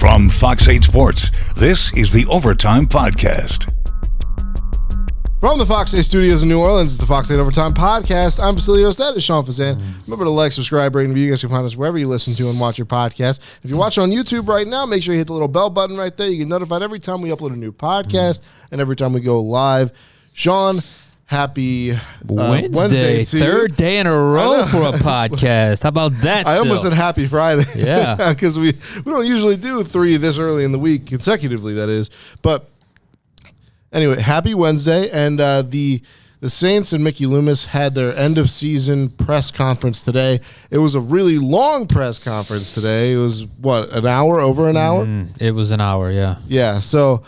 From Fox 8 Sports, this is the Overtime Podcast. From the Fox 8 studios in New Orleans, it's the Fox 8 Overtime Podcast. I'm Vasilios. That is Sean Fazende. Remember to like, subscribe, rate, and review. You guys can find us wherever you listen to and watch your podcast. If you're watching on YouTube right now, make sure you hit the little bell button right there. You get notified every time we upload a new podcast and every time we go live. Sean, happy Wednesday to third you. day in a row for a podcast. How about that? I almost said happy Friday. Yeah. Because we don't usually do three this early in the week, consecutively, that is. But anyway, happy Wednesday. And the Saints and Mickey Loomis had their end-of-season press conference today. It was a really long press conference today. It was, an hour? Over an hour? It was an hour, yeah. Yeah, so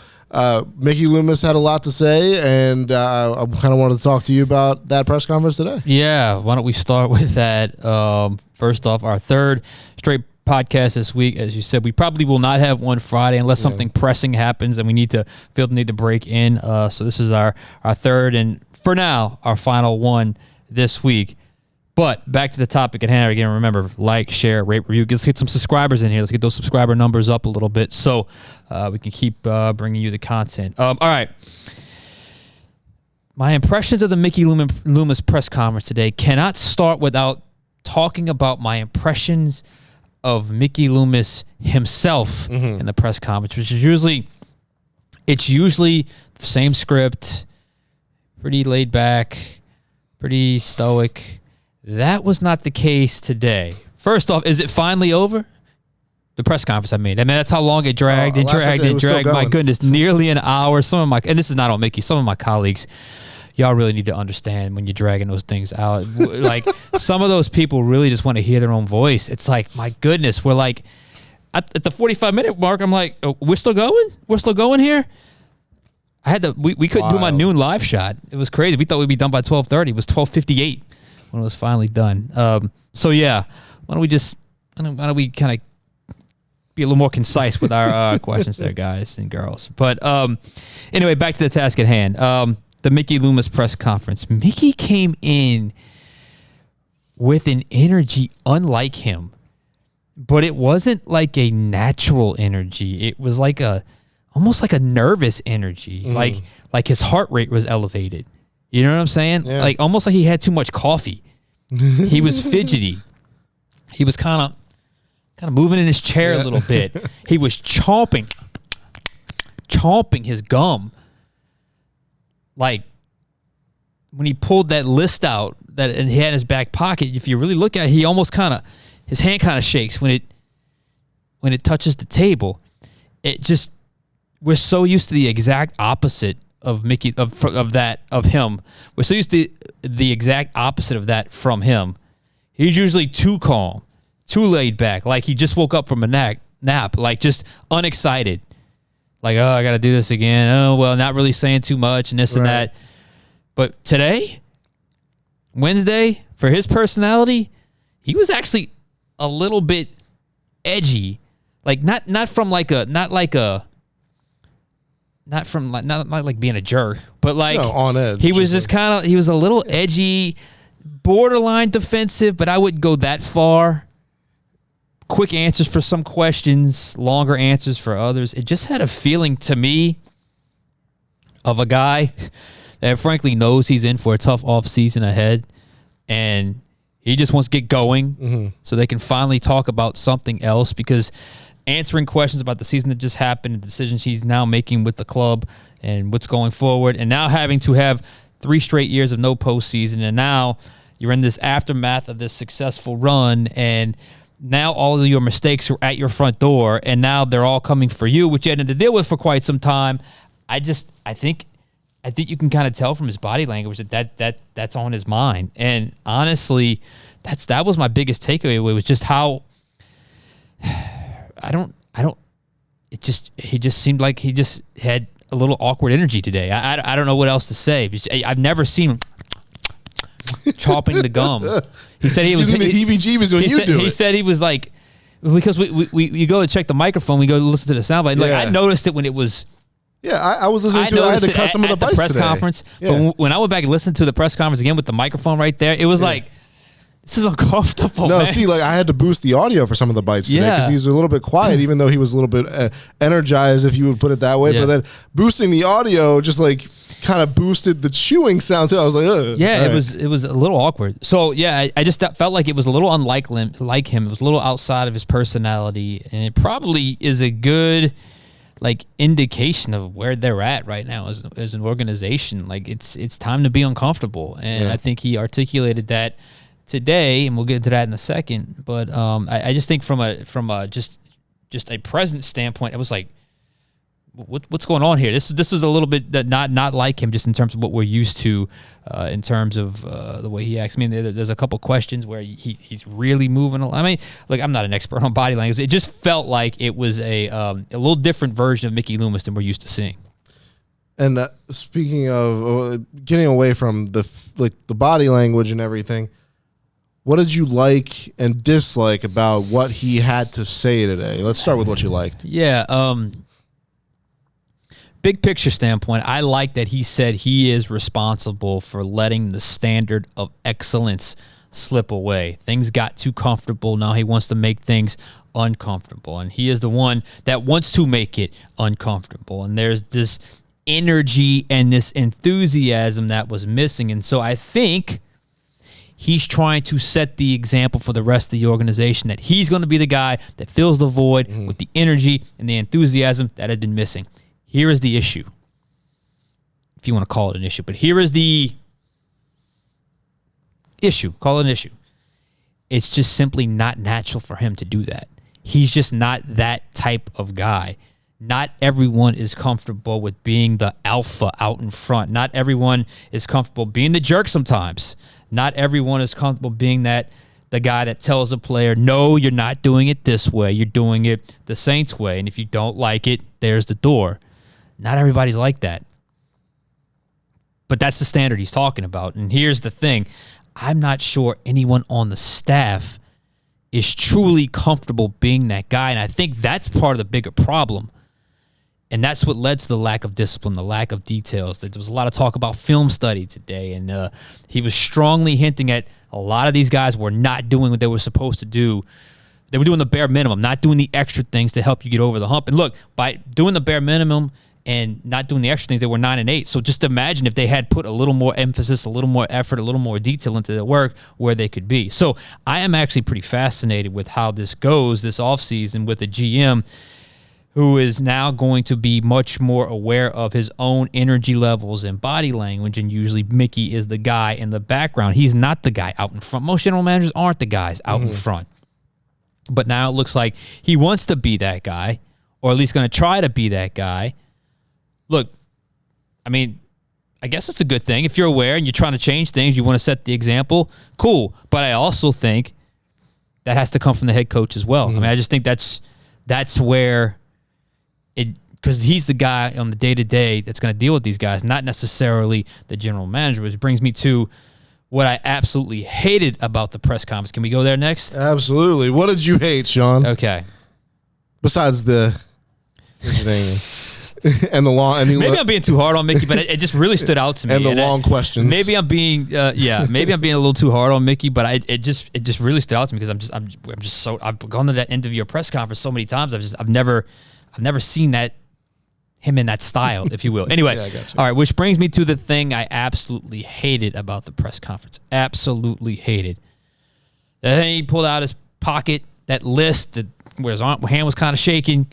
Mickey Loomis had a lot to say, and I kind of wanted to talk to you about that press conference today. Yeah, why don't we start with that? First off, our third straight podcast this week. As you said, we probably will not have one Friday unless something pressing happens and we need to break in. So this is our third and, for now, our final one this week. But back to the topic at hand again. Remember, like, share, rate, review. Let's get some subscribers in here. Let's get those subscriber numbers up a little bit so we can keep bringing you the content. All right. My impressions of the Mickey Loomis press conference today cannot start without talking about my impressions of Mickey Loomis himself in the press conference, which is usually the same script, pretty laid back, pretty stoic. That was not the case today. First off, is it finally over? The press conference, I mean, that's how long it dragged and dragged and dragged. My goodness, nearly an hour. And this is not on Mickey, some of my colleagues, y'all really need to understand when you're dragging those things out. Like, some of those people really just want to hear their own voice. It's like, my goodness, we're like, at the 45-minute mark, I'm like, oh, we're still going? We're still going here? We couldn't do my noon live shot. It was crazy. We thought we'd be done by 12:30. It was 12:58 when it was finally done. So yeah, why don't we kind of be a little more concise with our questions there, guys and girls. But anyway, back to the task at hand. The Mickey Loomis press conference. Mickey came in with an energy unlike him, but it wasn't like a natural energy. It was like almost like a nervous energy. Like his heart rate was elevated. You know what I'm saying? Yeah. Like almost like he had too much coffee. He was fidgety. He was kind of moving in his chair a little bit. He was chomping his gum. Like when he pulled that list out and he had in his back pocket, if you really look at it, he almost his hand kind of shakes when it touches the table. We're so used to the exact opposite of Mickey of him. We're so used to the exact opposite of that from him. He's usually too calm, too laid back, like he just woke up from a nap, like just unexcited. Like, oh, I got to do this again. Oh, well, not really saying too much and this and that. But today, Wednesday, for his personality, he was actually a little bit edgy. Like not like being a jerk, but like on edge. He was just he was a little edgy, borderline defensive, but I wouldn't go that far. Quick answers for some questions, longer answers for others. It just had a feeling to me of a guy that frankly knows he's in for a tough offseason ahead, and he just wants to get going so they can finally talk about something else, because answering questions about the season that just happened, the decisions he's now making with the club and what's going forward, and now having to have 3 straight years of no postseason, and now you're in this aftermath of this successful run, and now all of your mistakes are at your front door, and now they're all coming for you, which you had to deal with for quite some time. I think you can kind of tell from his body language that's on his mind. And honestly, that was my biggest takeaway. It was just how he just seemed like he just had a little awkward energy today. I don't know what else to say. I've never seen him chopping the gum. He said he was heebie-jeebies when you do it. He said he was like, because we go to check the microphone, we go to listen to the soundbite. Like I noticed it when it was. Yeah, I was listening to it. I had to cut some of the bites press today. Conference. Yeah. But when I went back and listened to the press conference again with the microphone right there, it was like This is uncomfortable. No, man. see, like I had to boost the audio for some of the bites today because Yeah. he's a little bit quiet, even though he was a little bit energized, if you would put it that way. Yeah. But then boosting the audio just like kind of boosted the chewing sound too. I was like, ugh. Yeah, All right. it was a little awkward. So yeah, I just felt like it was a little unlike him. It was a little outside of his personality, and it probably is a good like indication of where they're at right now as an organization. Like it's time to be uncomfortable, and Yeah. I think he articulated that today, and we'll get into that in a second. But I just think from a just a present standpoint, it was like, what's going on here? This is a little bit not like him, just in terms of what we're used to, in terms of the way he acts. I mean, there's a couple questions where he's really moving. I mean, like I'm not an expert on body language. It just felt like it was a little different version of Mickey Loomis than we're used to seeing. And speaking of getting away from the body language and everything, what did you like and dislike about what he had to say today? Let's start with what you liked. Yeah. Big picture standpoint, I like that he said he is responsible for letting the standard of excellence slip away. Things got too comfortable. Now he wants to make things uncomfortable. And he is the one that wants to make it uncomfortable. And there's this energy and this enthusiasm that was missing. And so I think he's trying to set the example for the rest of the organization that he's going to be the guy that fills the void with the energy and the enthusiasm that had been missing. Here is the issue, if you want to call it an issue, but here is the issue. Call it an issue. It's just simply not natural for him to do that. He's just not that type of guy. Not everyone is comfortable with being the alpha out in front. Not everyone is comfortable being the jerk sometimes. Not everyone is comfortable being the guy that tells a player, no, you're not doing it this way. You're doing it the Saints way. And if you don't like it, there's the door. Not everybody's like that. But that's the standard he's talking about. And here's the thing. I'm not sure anyone on the staff is truly comfortable being that guy. And I think that's part of the bigger problem. And that's what led to the lack of discipline, the lack of details. There was a lot of talk about film study today. And he was strongly hinting at a lot of these guys were not doing what they were supposed to do. They were doing the bare minimum, not doing the extra things to help you get over the hump. And look, by doing the bare minimum and not doing the extra things, they were 9-8. So just imagine if they had put a little more emphasis, a little more effort, a little more detail into their work, where they could be. So I am actually pretty fascinated with how this goes this offseason with a GM who is now going to be much more aware of his own energy levels and body language. And usually Mickey is the guy in the background. He's not the guy out in front. Most general managers aren't the guys out in front. But now it looks like he wants to be that guy, or at least going to try to be that guy. Look, I mean, I guess it's a good thing. If you're aware and you're trying to change things, you want to set the example, cool. But I also think that has to come from the head coach as well. I mean, I just think that's where it, because he's the guy on the day-to-day that's going to deal with these guys, not necessarily the general manager, which brings me to what I absolutely hated about the press conference. Can we go there next? Absolutely. What did you hate, Sean? Okay. Besides the thing and the long, and Maybe I'm being too hard on Mickey, but it just really stood out to me. and the long questions. Maybe I'm being, maybe I'm being a little too hard on Mickey, but it just really stood out to me because I've gone to that end of your press conference so many times. I've never seen him in that style, if you will. Anyway, Yeah, I got you. all right, which brings me to the thing I absolutely hated about the press conference. Absolutely hated. Then he pulled out his pocket, that list where his hand was kind of shaking.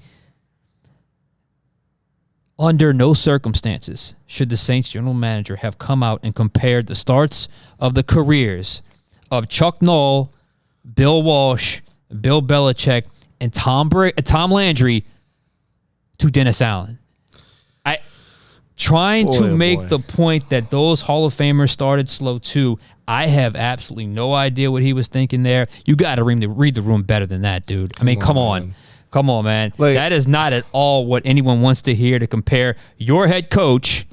Under no circumstances should the Saints general manager have come out and compared the starts of the careers of Chuck Noll, Bill Walsh, Bill Belichick, and Tom Landry to Dennis Allen. Trying to make the point that those Hall of Famers started slow too. I have absolutely no idea what he was thinking there. You got to read the room better than that, dude. I mean, come on. Come on, man. Like, that is not at all what anyone wants to hear, to compare your head coach,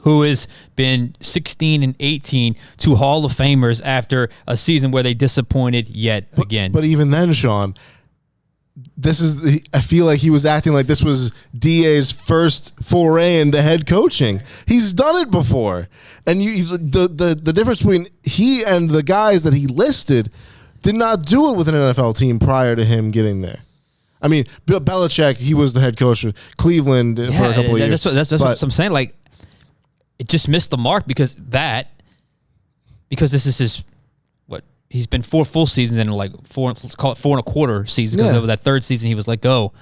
who has been 16 and 18, to Hall of Famers after a season where they disappointed yet again. But even then, Sean, I feel like he was acting like this was DA's first foray into head coaching. He's done it before. And the difference between he and the guys that he listed did not do it with an NFL team prior to him getting there. I mean, Bill Belichick, he was the head coach of Cleveland for a couple of years. That's what I'm saying. Like, it just missed the mark because this is his, he's been 4 full seasons and like let's call it 4 1/4 seasons because over that third season he was let go.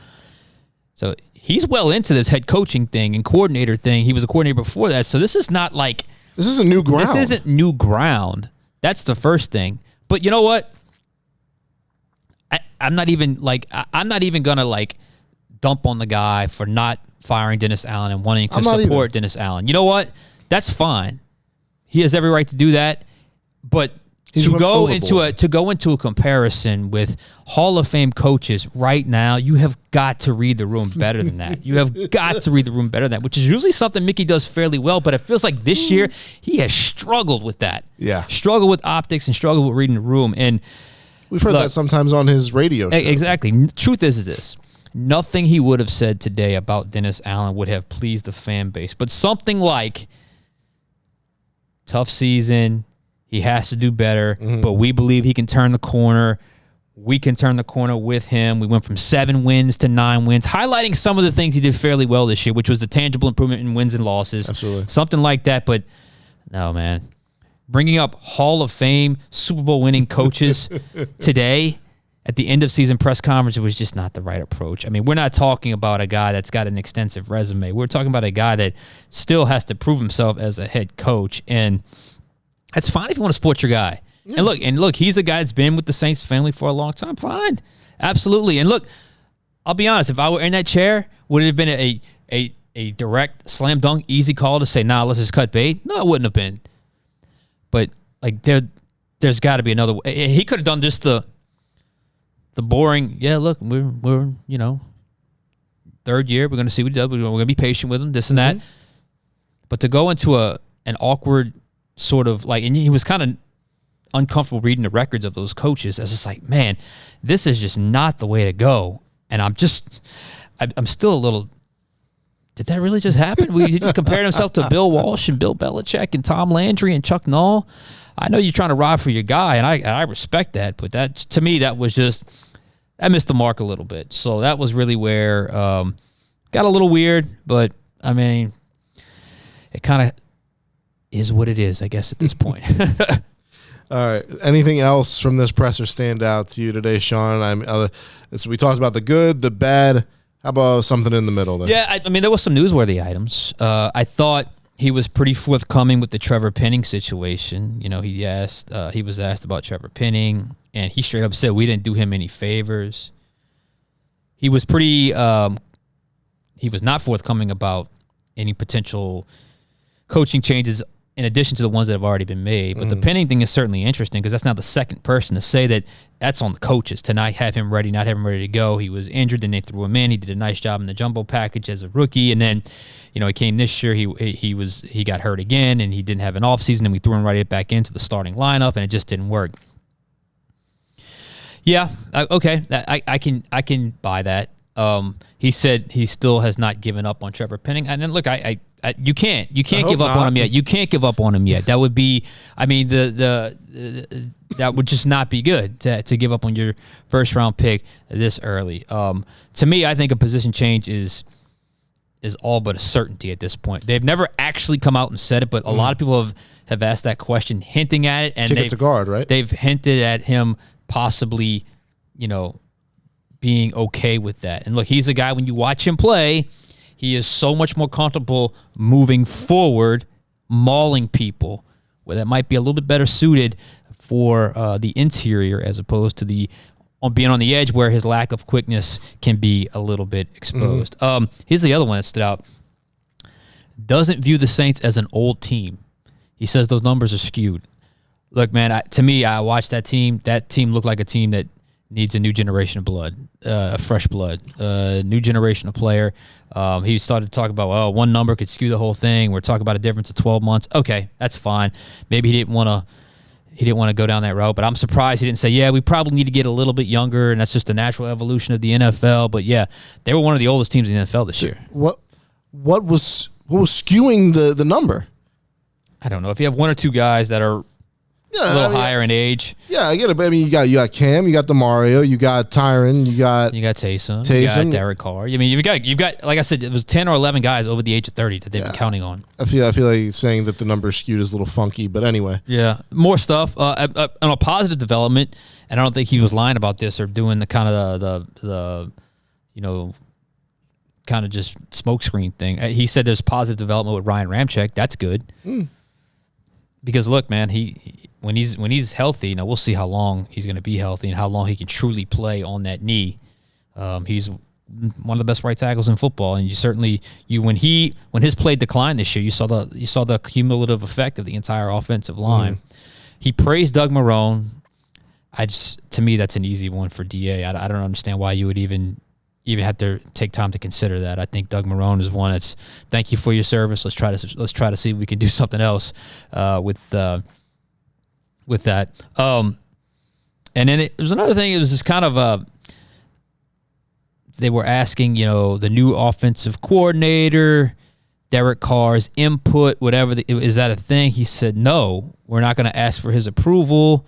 So he's well into this head coaching thing and coordinator thing. He was a coordinator before that. So this is not like... This isn't new ground. This isn't new ground. That's the first thing. But you know what? I'm not even going to like dump on the guy for not firing Dennis Allen and wanting to support Dennis Allen. You know what? That's fine. He has every right to do that. But to go into a comparison with Hall of Fame coaches right now, you have got to read the room better than that. You have got to read the room better than that, which is usually something Mickey does fairly well, but it feels like this year he has struggled with that. Yeah. Struggled with optics and struggled with reading the room. And we've heard that sometimes on his radio show. Exactly. Truth is this. Nothing he would have said today about Dennis Allen would have pleased the fan base. But something like, tough season, he has to do better, but we believe he can turn the corner. We can turn the corner with him. We went from 7 wins to 9 wins, highlighting some of the things he did fairly well this year, which was the tangible improvement in wins and losses. Absolutely. Something like that. But no, man. Bringing up Hall of Fame, Super Bowl winning coaches today at the end of season press conference, it was just not the right approach. I mean, we're not talking about a guy that's got an extensive resume. We're talking about a guy that still has to prove himself as a head coach. And that's fine if you want to support your guy. Yeah. And look, he's a guy that's been with the Saints family for a long time. Fine. Absolutely. And look, I'll be honest, if I were in that chair, would it have been a direct slam dunk, easy call to say, nah, let's just cut bait? No, it wouldn't have been. But like there's got to be another way. He could have done just the boring, look, we're third year, we're going to see what he does. We're going to be patient with him, this and that. But to go into an awkward sort of like, and he was kind of uncomfortable reading the records of those coaches. I was just like, man, this is just not the way to go. And I'm still a little, did that really just happen? He just compared himself to Bill Walsh and Bill Belichick and Tom Landry and Chuck Noll. I know you're trying to ride for your guy, and I respect that, but that, to me, that missed the mark a little bit. So that was really where got a little weird, but I mean, it kind of is what it is, I guess, at this point. All right. Anything else from this presser stand out to you today, Sean? So we talked about the good, the bad. How about something in the middle there? Yeah, I mean, there was some newsworthy items. I thought he was pretty forthcoming with the Trevor Penning situation. You know, he was asked about Trevor Penning, and he straight up said we didn't do him any favors. He was pretty. He was not forthcoming about any potential coaching changes in addition to the ones that have already been made. But the Penning thing is certainly interesting because that's now the second person to say that that's on the coaches to not have him ready, not have him ready to go. He was injured, then they threw him in. He did a nice job in the jumbo package as a rookie, and then, you know, he came this year. He got hurt again, and he didn't have an offseason, and we threw him right back into the starting lineup, and it just didn't work. Yeah, okay, I can buy that. He said he still has not given up on Trevor Penning, and then look, you can't give up on him yet. You can't give up on him yet. That would be, I mean, that would just not be good to give up on your first round pick this early. To me, I think a position change is all but a certainty at this point. They've never actually come out and said it, but a lot of people have asked that question, hinting at it, and kick it to guard, right? They've hinted at him possibly, you know, being okay with that. And look, he's a guy, when you watch him play, he is so much more comfortable moving forward, mauling people, where that might be a little bit better suited for the interior as opposed to being on the edge, where his lack of quickness can be a little bit exposed. Here's the other one that stood out. Doesn't view the Saints as an old team. He says those numbers are skewed. Look, man, to me, I watched that team. That team looked like a team that needs a new generation of blood, fresh blood, new generation of player. He started to talk about, one number could skew the whole thing. We're talking about a difference of 12 months. Okay, that's fine. Maybe he didn't want to he didn't want to go down that route. But I'm surprised he didn't say, yeah, we probably need to get a little bit younger, and that's just the natural evolution of the NFL. But yeah, they were one of the oldest teams in the NFL this year. What was skewing the number? I don't know. If you have one or two guys that are a little higher in age. Yeah, I get it. I mean, you got Cam, you got DeMario, you got Tyron, you got Taysom, you got Derek Carr. I mean, you've got like I said, it was 10 or 11 guys over the age of 30 that they've been counting on. I feel like saying that the number skewed is a little funky, but anyway. Yeah, more stuff on a positive development, and I don't think he was lying about this or doing the kind of the kind of just smokescreen thing. He said there's positive development with Ryan Ramczyk. That's good. Because look, man, when he's healthy, we'll see how long he's going to be healthy and how long he can truly play on that knee. He's one of the best right tackles in football, and when his play declined this year, you saw the cumulative effect of the entire offensive line. He praised Doug Marrone. To me, that's an easy one for DA. I don't understand why you would even have to take time to consider that. I think Doug Marrone is one that's thank you for your service. Let's try to see if we can do something else with that. And then it was another thing. It was just kind of they were asking the new offensive coordinator, Derek Carr's input, whatever. Is that a thing? He said no. We're not going to ask for his approval,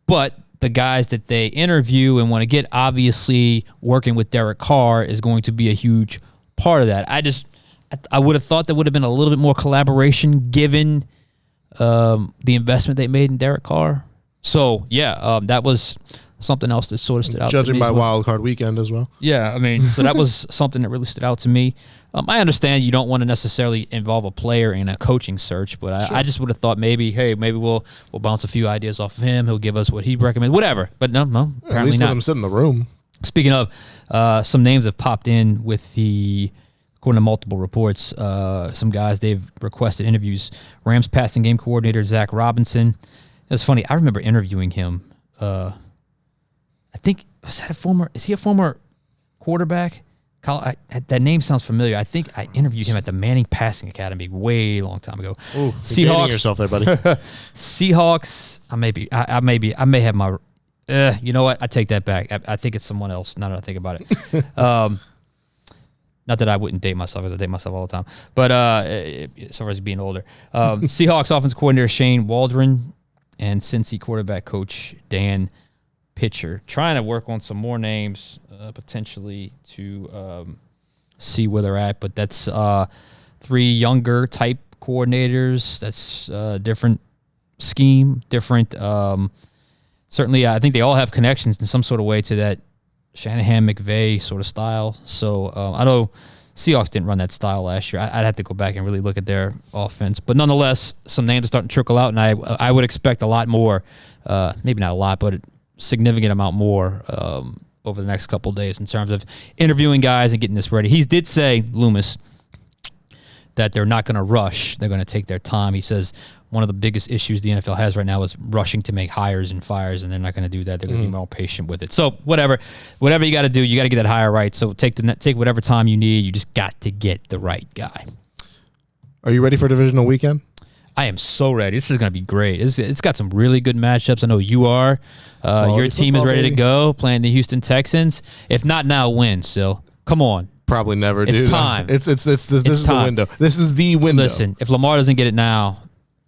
but the guys that they interview and want to get, obviously working with Derek Carr is going to be a huge part of that. I would have thought there would have been a little bit more collaboration given the investment they made in Derek Carr. So yeah, that was something else that sort of stood out to me. Judging by wild card weekend as well. Yeah, I mean, so that was something that really stood out to me. I understand you don't want to necessarily involve a player in a coaching search, but I just would have thought maybe we'll bounce a few ideas off of him. He'll give us what he recommends, whatever. But no, apparently at least not. Let him sit in the room. Speaking of, some names have popped in according to multiple reports, some guys they've requested interviews. Rams passing game coordinator Zach Robinson. It was funny. I remember interviewing him. I think is he a former quarterback? That name sounds familiar. I think I interviewed him at the Manning Passing Academy way long time ago. Ooh, you're dating yourself there, buddy. Seahawks. I may have my. You know what? I take that back. I think it's someone else. Now that I think about it. Not that I wouldn't date myself, because I date myself all the time. But as far as being older, Seahawks offensive coordinator Shane Waldron and Cincy quarterback coach Dan Pitcher, trying to work on some more names potentially to see where they're at. But that's 3 younger type coordinators. That's different scheme, different. Certainly, I think they all have connections in some sort of way to that Shanahan McVay sort of style. So I know Seahawks didn't run that style last year. I'd have to go back and really look at their offense. But nonetheless, some names are starting to trickle out, and I would expect a lot more. Maybe not a lot, but significant amount more over the next couple of days in terms of interviewing guys and getting this ready. He did say, Loomis, that they're not going to rush. They're going to take their time. He says one of the biggest issues the NFL has right now is rushing to make hires and fires, and they're not going to do that. They're going to be more patient with it. So whatever you got to do, you got to get that hire right. So take whatever time you need. You just got to get the right guy. Are you ready for divisional weekend? I am so ready. This is going to be great. It's got some really good matchups. I know you are. Your team is ready to go, playing the Houston Texans. If not now, when, Sil? Come on. Probably never do. It's time. This is the window. This is the window. Listen, if Lamar doesn't get it now,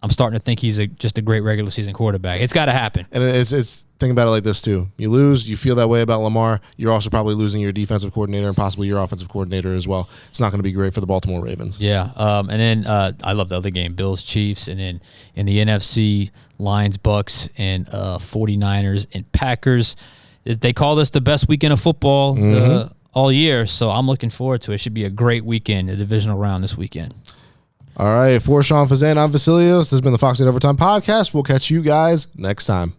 I'm starting to think he's just a great regular season quarterback. It's got to happen. And it's think about it like this too. You lose, you feel that way about Lamar. You're also probably losing your defensive coordinator and possibly your offensive coordinator as well. It's not going to be great for the Baltimore Ravens. Yeah. And then I love the other game, Bills Chiefs, and then in the NFC, Lions Bucks, and 49ers and Packers. They call this the best weekend of football all year, so I'm looking forward to it. It should be a great weekend, a divisional round this weekend. All right, for Sean Fazende, I'm Vasilios. This has been the Fox 8 Overtime Podcast. We'll catch you guys next time.